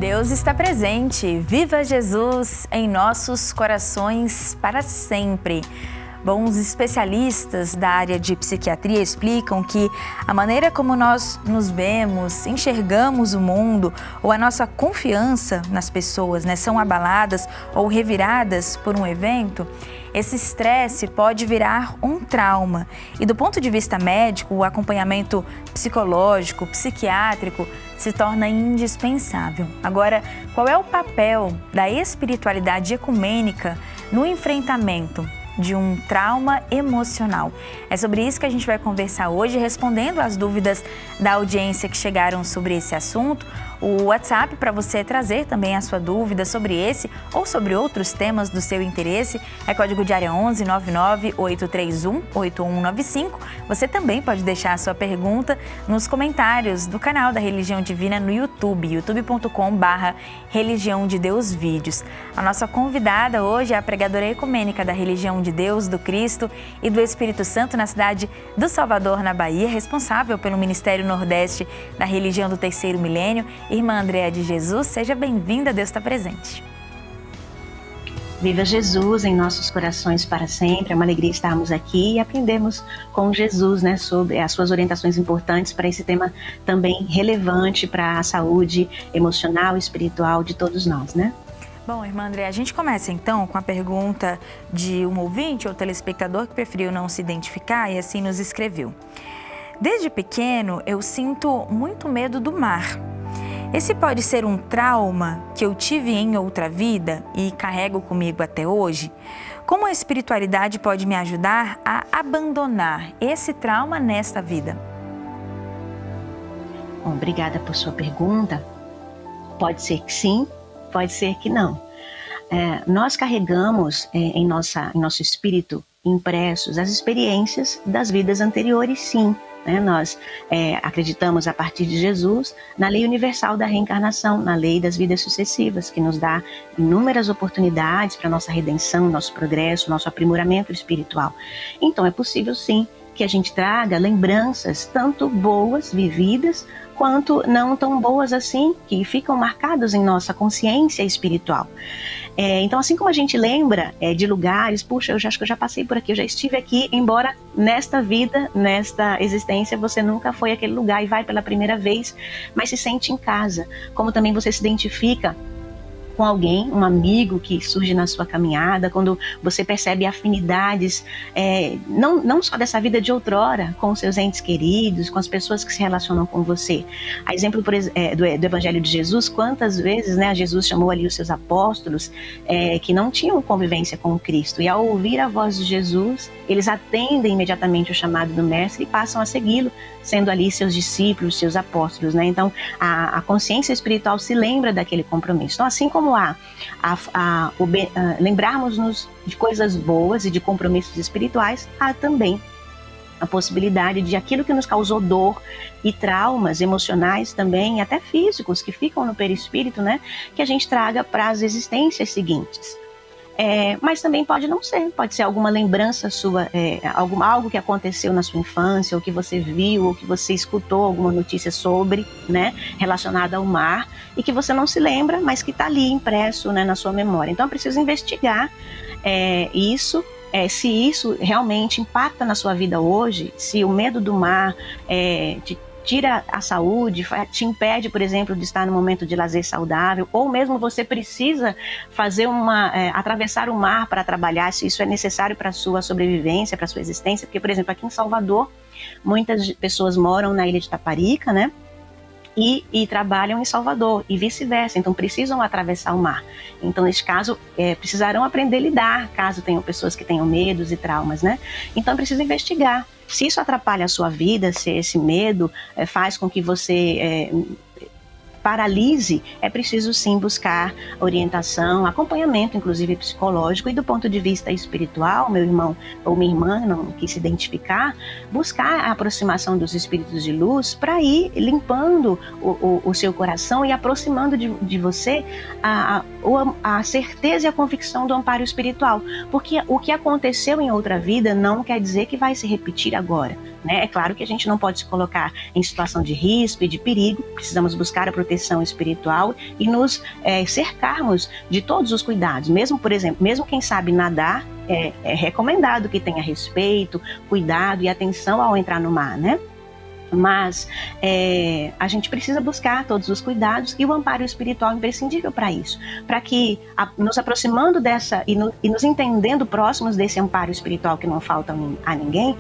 Deus está presente. Viva Jesus em nossos corações para sempre. Bom, os especialistas da área de psiquiatria explicam que a maneira como nós nos vemos, enxergamos o mundo ou a nossa confiança nas pessoas, são abaladas ou reviradas por um evento, esse estresse pode virar um trauma. E do ponto de vista médico, o acompanhamento psicológico, psiquiátrico se torna indispensável. Agora, qual é o papel da espiritualidade ecumênica no enfrentamento de um trauma emocional? É sobre isso que a gente vai conversar hoje, respondendo às dúvidas da audiência que chegaram sobre esse assunto. O WhatsApp para você trazer também a sua dúvida sobre esse ou sobre outros temas do seu interesse é código de área 11 99 831 8195. Você também pode deixar a sua pergunta nos comentários do canal da Religião Divina no YouTube, youtube.com/Religião de Deus Vídeos. A nossa convidada hoje é a pregadora ecumênica da Religião de Deus, do Cristo e do Espírito Santo na cidade do Salvador, na Bahia, responsável pelo Ministério Nordeste da Religião do Terceiro Milênio, Irmã Andréa de Jesus. Seja bem-vinda, Deus está presente. Viva Jesus em nossos corações para sempre. É uma alegria estarmos aqui e aprendermos com Jesus, sobre as suas orientações importantes para esse tema também relevante para a saúde emocional e espiritual de todos nós, Bom, Irmã Andréa, a gente começa então com a pergunta de um ouvinte ou telespectador que preferiu não se identificar e assim nos escreveu. Desde pequeno eu sinto muito medo do mar. Esse pode ser um trauma que eu tive em outra vida e carrego comigo até hoje? Como a espiritualidade pode me ajudar a abandonar esse trauma nesta vida? Bom, obrigada por sua pergunta. Pode ser que sim, pode ser que não. Nós carregamos em nosso espírito impressos as experiências das vidas anteriores, sim. Nós acreditamos a partir de Jesus na lei universal da reencarnação, na lei das vidas sucessivas, que nos dá inúmeras oportunidades para nossa redenção, nosso progresso, nosso aprimoramento espiritual. Então é possível sim que a gente traga lembranças tanto boas, vividas, quanto não tão boas assim, que ficam marcadas em nossa consciência espiritual. Então, assim como a gente lembra de lugares, puxa, eu acho que eu já passei por aqui, eu já estive aqui, embora nesta vida, nesta existência, você nunca foi àquele lugar e vai pela primeira vez, mas se sente em casa. Como também você se identifica com alguém, um amigo que surge na sua caminhada, quando você percebe afinidades, não só dessa vida de outrora, com os seus entes queridos, com as pessoas que se relacionam com você. A exemplo do Evangelho de Jesus, quantas vezes Jesus chamou ali os seus apóstolos que não tinham convivência com o Cristo, e ao ouvir a voz de Jesus, eles atendem imediatamente o chamado do Mestre e passam a segui-lo, sendo ali seus discípulos, seus apóstolos. Então, a consciência espiritual se lembra daquele compromisso. Então, assim como lembrarmos-nos de coisas boas e de compromissos espirituais, há também a possibilidade de aquilo que nos causou dor e traumas emocionais também, até físicos, que ficam no perispírito, que a gente traga para as existências seguintes. Mas também pode não ser, pode ser alguma lembrança sua, algo que aconteceu na sua infância, ou que você viu, ou que você escutou alguma notícia sobre, relacionada ao mar, e que você não se lembra, mas que está ali impresso, na sua memória. Então é preciso investigar isso, se isso realmente impacta na sua vida hoje, se o medo do mar te tira a saúde, te impede, por exemplo, de estar no momento de lazer saudável, ou mesmo você precisa fazer atravessar o mar para trabalhar, se isso é necessário para a sua sobrevivência, para a sua existência, porque, por exemplo, aqui em Salvador, muitas pessoas moram na ilha de Taparica, e trabalham em Salvador, e vice-versa, então precisam atravessar o mar. Então, neste caso, precisarão aprender a lidar, caso tenham pessoas que tenham medos e traumas, Então, precisa investigar. Se isso atrapalha a sua vida, se esse medo faz com que você paralise, é preciso sim buscar orientação, acompanhamento, inclusive psicológico, e do ponto de vista espiritual, meu irmão ou minha irmã não quis se identificar, buscar a aproximação dos espíritos de luz para ir limpando o seu coração e aproximando de você a certeza e a convicção do amparo espiritual, porque o que aconteceu em outra vida não quer dizer que vai se repetir agora. né? É claro que a gente não pode se colocar em situação de risco e de perigo, precisamos buscar a proteção espiritual e nos cercarmos de todos os cuidados. Mesmo, por exemplo, mesmo quem sabe nadar, é recomendado que tenha respeito, cuidado e atenção ao entrar no mar, né? Mas a gente precisa buscar todos os cuidados e o amparo espiritual é imprescindível para isso, para que nos aproximando dessa e nos entendendo próximos desse amparo espiritual que não falta a ninguém,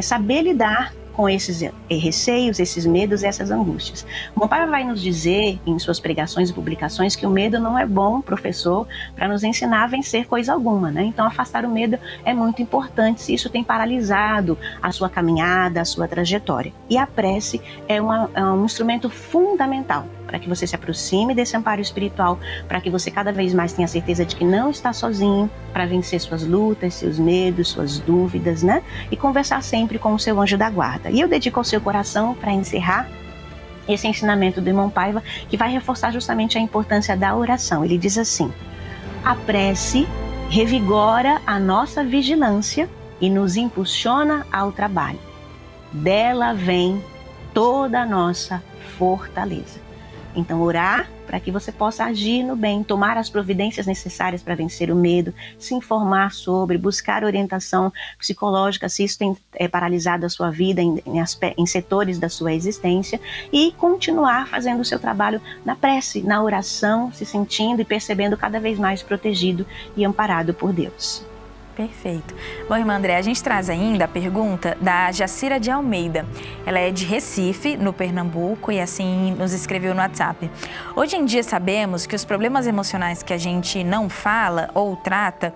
saber lidar com esses receios, esses medos, essas angústias. O Papa vai nos dizer em suas pregações e publicações que o medo não é bom professor para nos ensinar a vencer coisa alguma, né? Então afastar o medo é muito importante se isso tem paralisado a sua caminhada, a sua trajetória. E a prece é um instrumento fundamental para que você se aproxime desse amparo espiritual, para que você cada vez mais tenha certeza de que não está sozinho, para vencer suas lutas, seus medos, suas dúvidas, né? E conversar sempre com o seu anjo da guarda. E eu dedico ao seu coração, para encerrar, esse ensinamento do irmão Paiva, que vai reforçar justamente a importância da oração. Ele diz assim: a prece revigora a nossa vigilância e nos impulsiona ao trabalho. Dela vem toda a nossa fortaleza. Então, orar para que você possa agir no bem, tomar as providências necessárias para vencer o medo, se informar sobre, buscar orientação psicológica, se isso tem paralisado a sua vida em setores da sua existência, e continuar fazendo o seu trabalho na prece, na oração, se sentindo e percebendo cada vez mais protegido e amparado por Deus. Perfeito. Bom, irmã André, a gente traz ainda a pergunta da Jacira de Almeida. Ela é de Recife, no Pernambuco, e assim nos escreveu no WhatsApp. Hoje em dia sabemos que os problemas emocionais que a gente não fala ou trata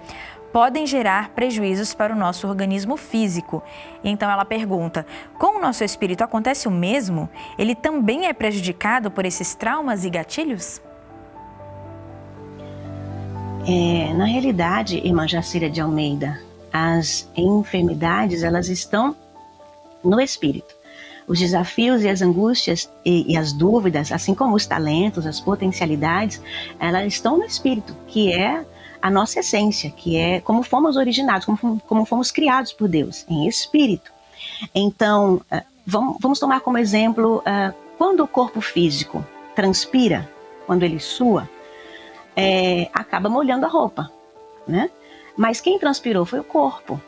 podem gerar prejuízos para o nosso organismo físico. Então ela pergunta: com o nosso espírito acontece o mesmo? Ele também é prejudicado por esses traumas e gatilhos? Na realidade, irmã Jacira de Almeida, as enfermidades, elas estão no espírito. Os desafios e as angústias e as dúvidas, assim como os talentos, as potencialidades, elas estão no espírito, que é a nossa essência, que é como fomos originados, como fomos criados por Deus, em espírito. Então, vamos tomar como exemplo, quando o corpo físico transpira, quando ele sua, acaba molhando a roupa, né? Mas quem transpirou foi o corpo,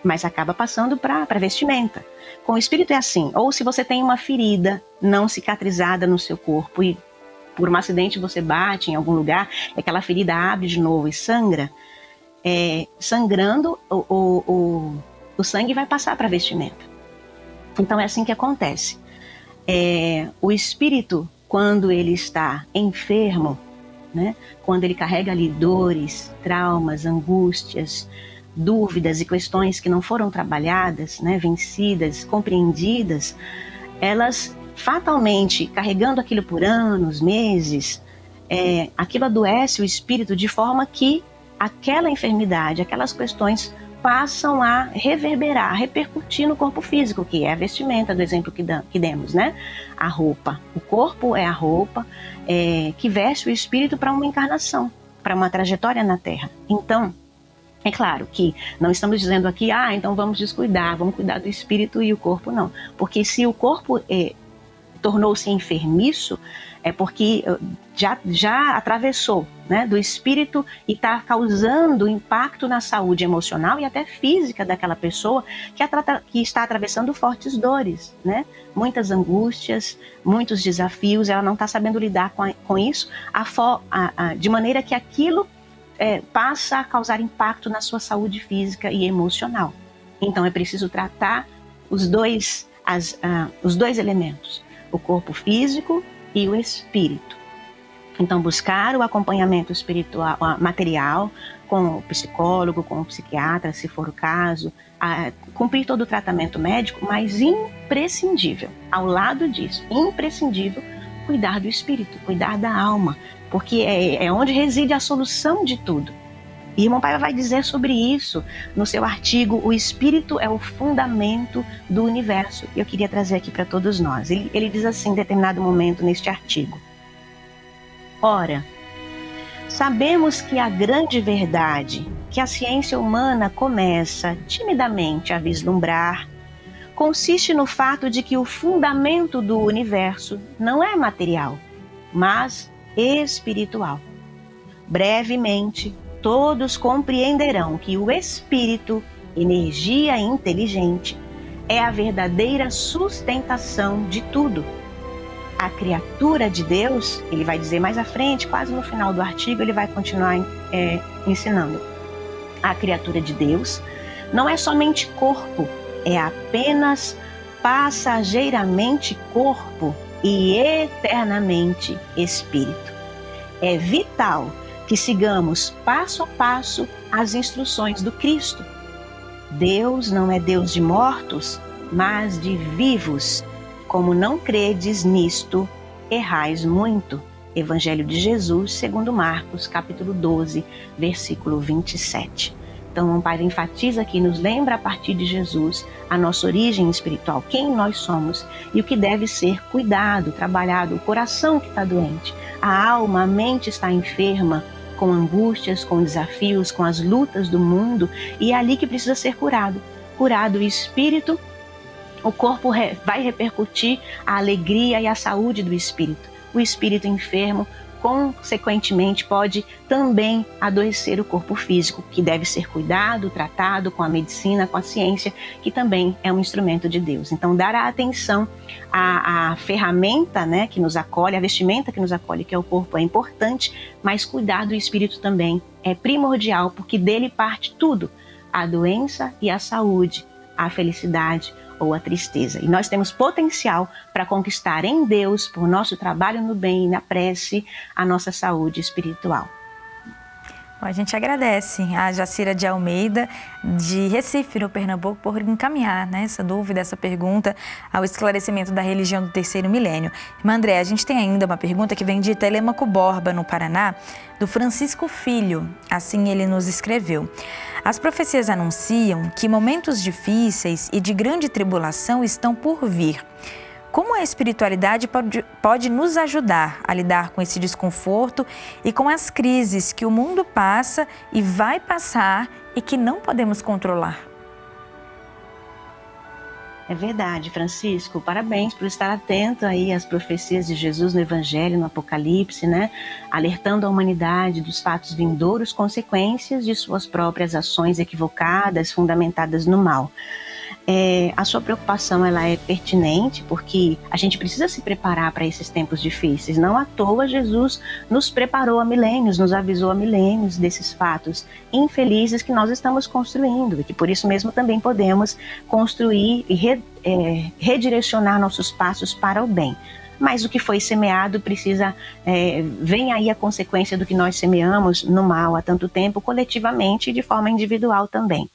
mas acaba passando para a vestimenta. Com o espírito é assim: ou se você tem uma ferida não cicatrizada no seu corpo e por um acidente você bate em algum lugar, aquela ferida abre de novo e sangra, sangrando o sangue vai passar para a vestimenta. Então é assim que acontece. O espírito, quando ele está enfermo, né? Quando ele carrega ali dores, traumas, angústias, dúvidas e questões que não foram trabalhadas, né? Vencidas, compreendidas, elas fatalmente, carregando aquilo por anos, meses, aquilo adoece o espírito de forma que aquela enfermidade, aquelas questões passam a reverberar, a repercutir no corpo físico, que é a vestimenta, do exemplo que demos, né? A roupa. O corpo é a roupa que veste o espírito para uma encarnação, para uma trajetória na Terra. Então, é claro que não estamos dizendo aqui, então vamos descuidar, vamos cuidar do espírito e o corpo, não. Porque se o corpo tornou-se enfermiço, é porque já atravessou, né, do espírito e está causando impacto na saúde emocional e até física daquela pessoa que está atravessando fortes dores, né? Muitas angústias, muitos desafios, ela não está sabendo lidar com isso de maneira que aquilo passa a causar impacto na sua saúde física e emocional. Então é preciso tratar os dois elementos, o corpo físico e o espírito. Então, buscar o acompanhamento espiritual, material, com o psicólogo, com o psiquiatra, se for o caso, cumprir todo o tratamento médico, mas imprescindível, ao lado disso, imprescindível, cuidar do espírito, cuidar da alma, porque é onde reside a solução de tudo. E o irmão Paiva vai dizer sobre isso no seu artigo O Espírito é o Fundamento do Universo. Eu queria trazer aqui para todos nós. Ele diz assim, em determinado momento neste artigo: ora, sabemos que a grande verdade que a ciência humana começa timidamente a vislumbrar consiste no fato de que o fundamento do universo não é material, mas espiritual. Brevemente, todos compreenderão que o espírito, energia inteligente, é a verdadeira sustentação de tudo. A criatura de Deus, ele vai dizer mais à frente, quase no final do artigo, ele vai continuar ensinando. A criatura de Deus não é somente corpo, é apenas passageiramente corpo e eternamente espírito. É vital que sigamos passo a passo as instruções do Cristo. Deus não é Deus de mortos, mas de vivos. Como não credes nisto, errais muito. Evangelho de Jesus, segundo Marcos, capítulo 12, versículo 27. Então, o Pai enfatiza aqui, nos lembra a partir de Jesus a nossa origem espiritual, quem nós somos e o que deve ser cuidado, trabalhado, o coração que está doente, a alma, a mente está enferma, com angústias, com desafios, com as lutas do mundo, e é ali que precisa ser curado. Curado o espírito, o corpo vai repercutir a alegria e a saúde do espírito. O espírito enfermo, consequentemente, pode também adoecer o corpo físico, que deve ser cuidado, tratado com a medicina, com a ciência, que também é um instrumento de Deus. Então, dar a atenção à ferramenta, né, que nos acolhe, a vestimenta que nos acolhe, que é o corpo, é importante, mas cuidar do espírito também é primordial, porque dele parte tudo, a doença e a saúde, a felicidade ou a tristeza. E nós temos potencial para conquistar em Deus, por nosso trabalho no bem e na prece, a nossa saúde espiritual. Bom, a gente agradece a Jacira de Almeida, de Recife, no Pernambuco, por encaminhar, né, essa dúvida, essa pergunta ao esclarecimento da religião do terceiro milênio. Irmã André, a gente tem ainda uma pergunta que vem de Telêmaco Borba, no Paraná, do Francisco Filho. Assim ele nos escreveu: as profecias anunciam que momentos difíceis e de grande tribulação estão por vir. Como a espiritualidade pode nos ajudar a lidar com esse desconforto e com as crises que o mundo passa e vai passar e que não podemos controlar? É verdade, Francisco. Parabéns por estar atento aí às profecias de Jesus no Evangelho, no Apocalipse, né? Alertando a humanidade dos fatos vindouros, consequências de suas próprias ações equivocadas, fundamentadas no mal. A sua preocupação, ela é pertinente, porque a gente precisa se preparar para esses tempos difíceis. Não à toa Jesus nos preparou há milênios, nos avisou há milênios desses fatos infelizes que nós estamos construindo, e que por isso mesmo também podemos construir e redirecionar nossos passos para o bem. Mas o que foi semeado precisa, vem aí a consequência do que nós semeamos no mal há tanto tempo, coletivamente e de forma individual também.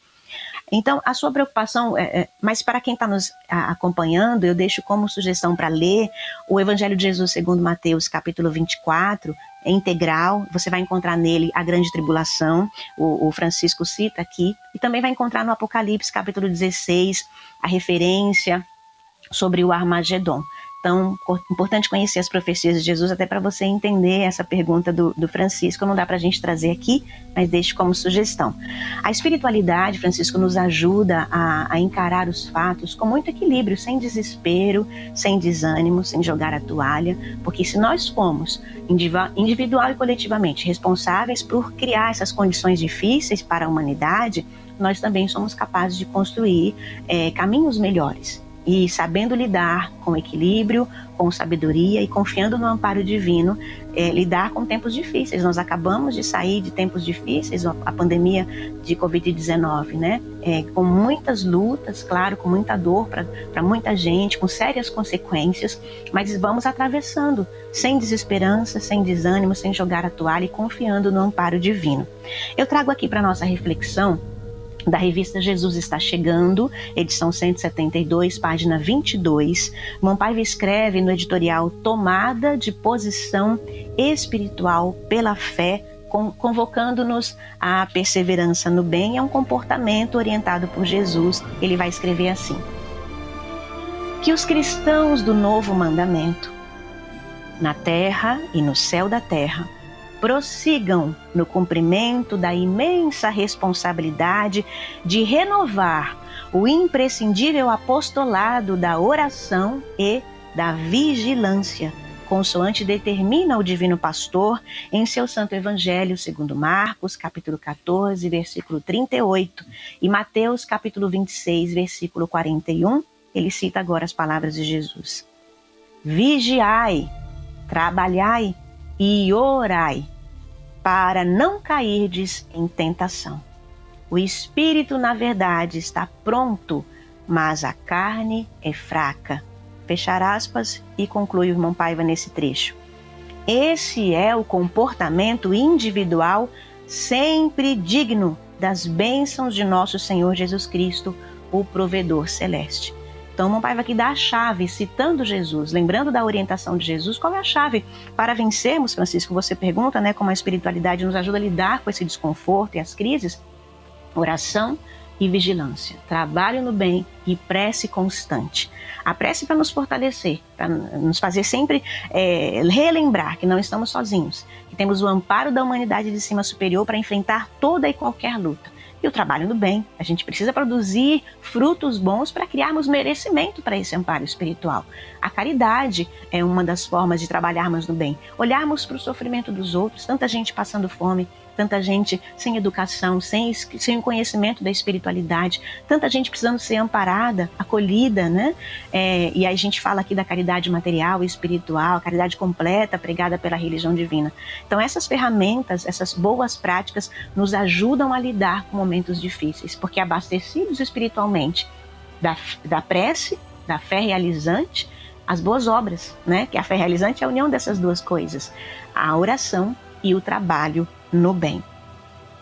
Então, a sua preocupação, mas para quem está nos acompanhando, eu deixo como sugestão para ler o Evangelho de Jesus segundo Mateus, capítulo 24, é integral, você vai encontrar nele a grande tribulação, o Francisco cita aqui, e também vai encontrar no Apocalipse, capítulo 16, a referência sobre o Armagedon. Então, importante conhecer as profecias de Jesus, até para você entender essa pergunta do Francisco. Não dá para a gente trazer aqui, mas deixo como sugestão. A espiritualidade, Francisco, nos ajuda a encarar os fatos com muito equilíbrio, sem desespero, sem desânimo, sem jogar a toalha, porque se nós formos, individual e coletivamente, responsáveis por criar essas condições difíceis para a humanidade, nós também somos capazes de construir caminhos melhores. E sabendo lidar com equilíbrio, com sabedoria e confiando no amparo divino, lidar com tempos difíceis. Nós acabamos de sair de tempos difíceis, a pandemia de Covid-19, né? Com muitas lutas, claro, com muita dor para muita gente, com sérias consequências, mas vamos atravessando, sem desesperança, sem desânimo, sem jogar a toalha e confiando no amparo divino. Eu trago aqui para nossa reflexão da revista Jesus Está Chegando, edição 172, página 22. Irmão Paiva escreve no editorial: tomada de posição espiritual pela fé, convocando-nos à perseverança no bem. É um comportamento orientado por Jesus. Ele vai escrever assim: que os cristãos do novo mandamento, na terra e no céu da terra, prossigam no cumprimento da imensa responsabilidade de renovar o imprescindível apostolado da oração e da vigilância, consoante determina o Divino Pastor em seu Santo Evangelho, segundo Marcos, capítulo 14, versículo 38, e Mateus, capítulo 26, versículo 41, ele cita agora as palavras de Jesus. Vigiai, trabalhai e orai, para não cairdes em tentação. O espírito, na verdade, está pronto, mas a carne é fraca. Fechar aspas, e conclui o irmão Paiva nesse trecho. Esse é o comportamento individual sempre digno das bênçãos de nosso Senhor Jesus Cristo, o provedor celeste. Então, o irmão Paiva aqui dá a chave, citando Jesus, lembrando da orientação de Jesus. Qual é a chave para vencermos, Francisco? Você pergunta, né, como a espiritualidade nos ajuda a lidar com esse desconforto e as crises? Oração e vigilância, trabalho no bem e prece constante. A prece para nos fortalecer, para nos fazer sempre relembrar que não estamos sozinhos, que temos o amparo da humanidade de cima superior para enfrentar toda e qualquer luta. E o trabalho no bem, a gente precisa produzir frutos bons para criarmos merecimento para esse amparo espiritual. A caridade é uma das formas de trabalharmos no bem, olharmos para o sofrimento dos outros, tanta gente passando fome, tanta gente sem educação, sem conhecimento da espiritualidade, tanta gente precisando ser amparada, acolhida, né? E aí a gente fala aqui da caridade material e espiritual, a caridade completa pregada pela religião divina. Então essas ferramentas, essas boas práticas nos ajudam a lidar com momentos difíceis, porque abastecidos espiritualmente da prece, da fé realizante, as boas obras, né? Que a fé realizante é a união dessas duas coisas, a oração e o trabalho no bem.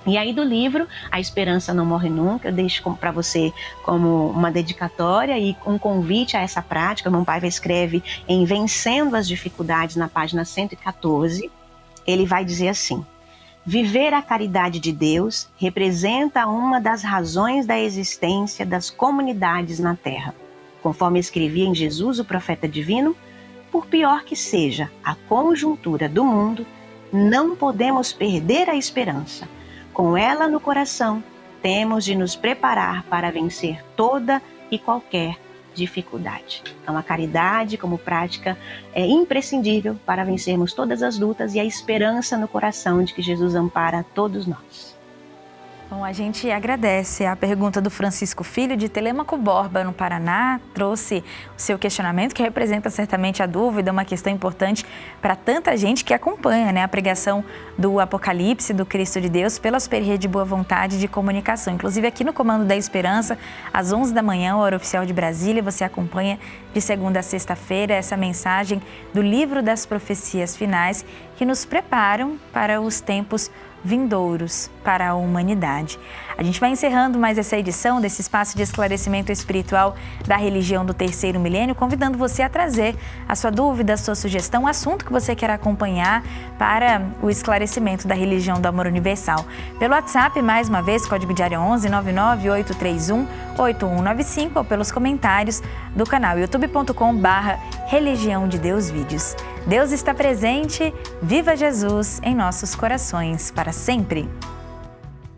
E aí do livro A Esperança Não Morre Nunca, eu deixo para você como uma dedicatória e um convite a essa prática. O irmão Paiva escreve em Vencendo as Dificuldades, na página 114, ele vai dizer assim: viver a caridade de Deus representa uma das razões da existência das comunidades na Terra. Conforme escrevia em Jesus, o profeta divino, por pior que seja a conjuntura do mundo, não podemos perder a esperança. Com ela no coração, temos de nos preparar para vencer toda e qualquer dificuldade. Então, a caridade como prática é imprescindível para vencermos todas as lutas e a esperança no coração de que Jesus ampara todos nós. Bom, a gente agradece a pergunta do Francisco Filho, de Telêmaco Borba, no Paraná. Trouxe o seu questionamento, que representa certamente a dúvida, uma questão importante para tanta gente que acompanha, né, a pregação do Apocalipse, do Cristo de Deus, pela Super Rede Boa Vontade de Comunicação. Inclusive aqui no Comando da Esperança, às 11 da manhã, hora oficial de Brasília, você acompanha de segunda a sexta-feira essa mensagem do Livro das Profecias Finais, que nos preparam para os tempos vindouros para a humanidade. A gente vai encerrando mais essa edição desse espaço de esclarecimento espiritual da religião do terceiro milênio, convidando você a trazer a sua dúvida, a sua sugestão, o assunto que você quer acompanhar para o esclarecimento da religião do amor universal. Pelo WhatsApp, mais uma vez, código de área 11 99831 8195, ou pelos comentários do canal youtube.com/Religião de Deus Vídeos. Deus está presente, viva Jesus em nossos corações para sempre.